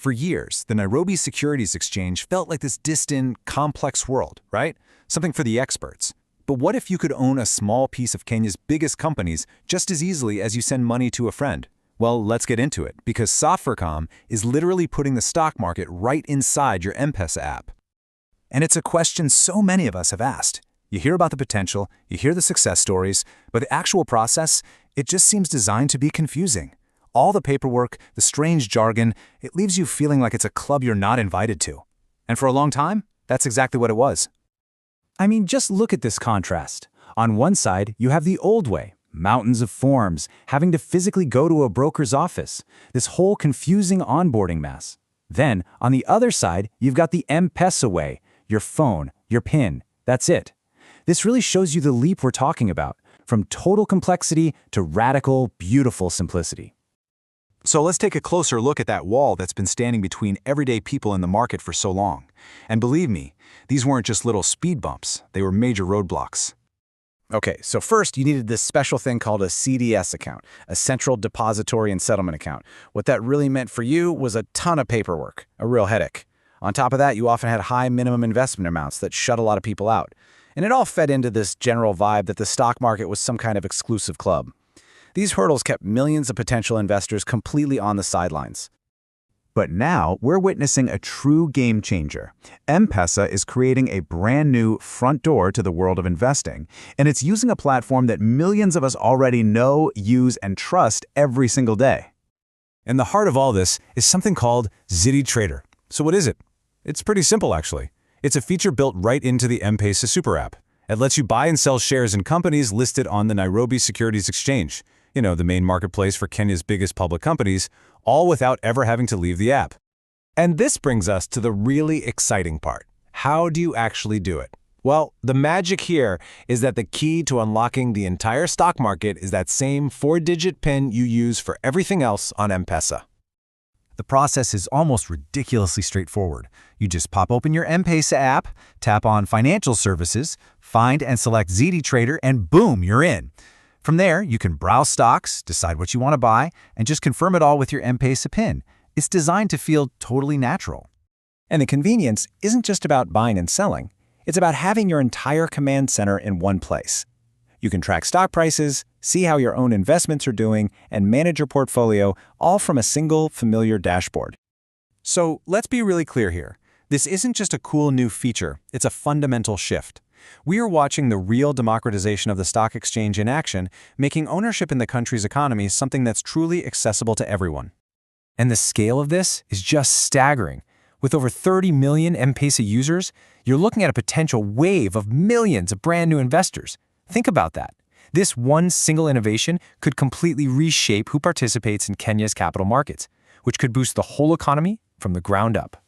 For years, the Nairobi Securities Exchange felt like this distant, complex world, right? Something for the experts. But what if you could own a small piece of Kenya's biggest companies just as easily as you send money to a friend? Well, let's get into it, because Safaricom is literally putting the stock market right inside your M-PESA app. And it's a question so many of us have asked. You hear about the potential, you hear the success stories, but the actual process, it just seems designed to be confusing. All the paperwork, the strange jargon, it leaves you feeling like it's a club you're not invited to. And for a long time, that's exactly what it was. I mean, just look at this contrast. On one side, you have the old way, mountains of forms, having to physically go to a broker's office, this whole confusing onboarding mess. Then, on the other side, you've got the M-PESA way, your phone, your PIN, that's it. This really shows you the leap we're talking about, from total complexity to radical, beautiful simplicity. So let's take a closer look at that wall that's been standing between everyday people in the market for so long. And believe me, these weren't just little speed bumps, they were major roadblocks. Okay, so first you needed this special thing called a CDS account, a Central Depository and Settlement Account. What that really meant for you was a ton of paperwork, a real headache. On top of that, you often had high minimum investment amounts that shut a lot of people out. And it all fed into this general vibe that the stock market was some kind of exclusive club. These hurdles kept millions of potential investors completely on the sidelines. But now, we're witnessing a true game changer. M-PESA is creating a brand new front door to the world of investing, and it's using a platform that millions of us already know, use, and trust every single day. And the heart of all this is something called Ziidi Trader. So what is it? It's pretty simple, actually. It's a feature built right into the M-PESA super app. It lets you buy and sell shares in companies listed on the Nairobi Securities Exchange, the main marketplace for Kenya's biggest public companies, all without ever having to leave the app. And this brings us to the really exciting part. How do you actually do it? Well, the magic here is that the key to unlocking the entire stock market is that same 4-digit PIN you use for everything else on M-PESA. The process is almost ridiculously straightforward. You just pop open your M-PESA app, tap on Financial Services, find and select Ziidi Trader, and boom, you're in. From there, you can browse stocks, decide what you want to buy, and just confirm it all with your M-PESA PIN. It's designed to feel totally natural. And the convenience isn't just about buying and selling. It's about having your entire command center in one place. You can track stock prices, see how your own investments are doing, and manage your portfolio, all from a single, familiar dashboard. So let's be really clear here. This isn't just a cool new feature, it's a fundamental shift. We are watching the real democratization of the stock exchange in action, making ownership in the country's economy something that's truly accessible to everyone. And the scale of this is just staggering. With over 30 million M-PESA users, you're looking at a potential wave of millions of brand new investors. Think about that. This one single innovation could completely reshape who participates in Kenya's capital markets, which could boost the whole economy from the ground up.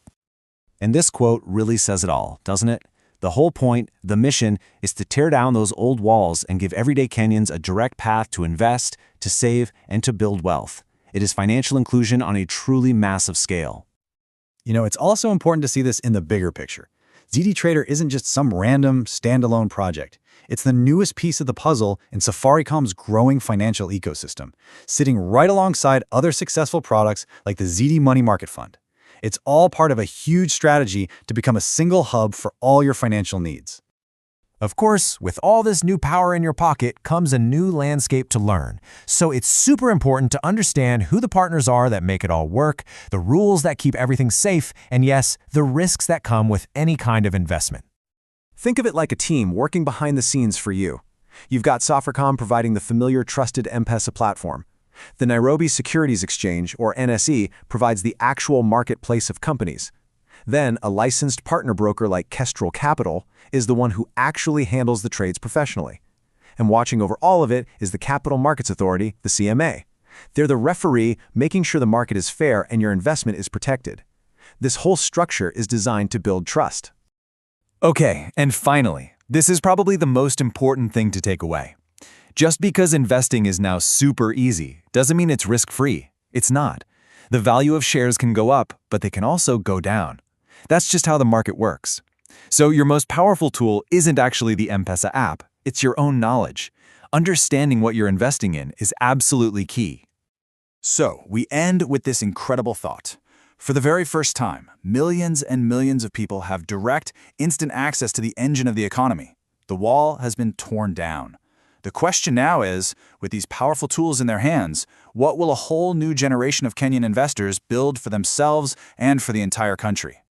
And this quote really says it all, doesn't it? The whole point, the mission, is to tear down those old walls and give everyday Kenyans a direct path to invest, to save, and to build wealth. It is financial inclusion on a truly massive scale. It's also important to see this in the bigger picture. Ziidi Trader isn't just some random, standalone project. It's the newest piece of the puzzle in Safaricom's growing financial ecosystem, sitting right alongside other successful products like the Ziidi Money Market Fund. It's all part of a huge strategy to become a single hub for all your financial needs. Of course, with all this new power in your pocket comes a new landscape to learn. So it's super important to understand who the partners are that make it all work, the rules that keep everything safe, and yes, the risks that come with any kind of investment. Think of it like a team working behind the scenes for you. You've got Safaricom providing the familiar, trusted M-PESA platform. The Nairobi Securities Exchange, or NSE, provides the actual marketplace of companies. Then, a licensed partner broker like Kestrel Capital is the one who actually handles the trades professionally. And watching over all of it is the Capital Markets Authority, the CMA. They're the referee, making sure the market is fair and your investment is protected. This whole structure is designed to build trust. Okay, and finally, this is probably the most important thing to take away. Just because investing is now super easy doesn't mean it's risk-free. It's not. The value of shares can go up, but they can also go down. That's just how the market works. So your most powerful tool isn't actually the M-PESA app, it's your own knowledge. Understanding what you're investing in is absolutely key. So we end with this incredible thought. For the very first time, millions and millions of people have direct, instant access to the engine of the economy. The wall has been torn down. The question now is, with these powerful tools in their hands, what will a whole new generation of Kenyan investors build for themselves and for the entire country?